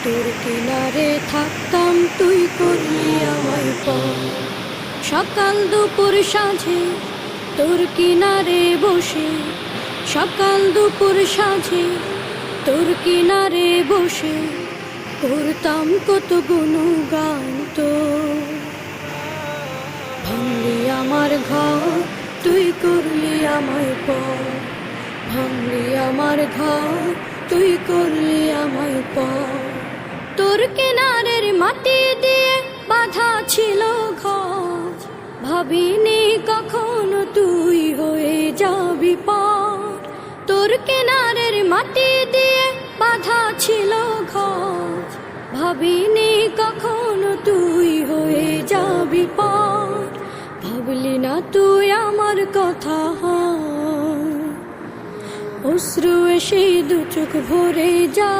তোর কিনারে থাকতাম, তুই করলি আমায় পর। সকাল দুপুর সাঁঝে তোর কিনারে বসে, সকাল দুপুর সাঁঝে তোর কিনারে বসে করতাম কত গুণগান তোর। ভাঙলি আমার ঘর, তুই করলি আমায় পর। ভাঙলি আমার ঘর, তুই করলি আমায় পর। তোর কিনারের মাটি দিয়ে বাঁধা ছিল ঘর, ভাবিনি কখনো তুই হয়ে যাবি পার। তোর কিনারের মাটি দিয়ে বাঁধা ছিল ঘর, ভাবিনি কখনো তুই হয়ে যাবি পার। ভাবলি না তুই আমার কথা, অশ্রু এসে দু চোখ ভরে যা।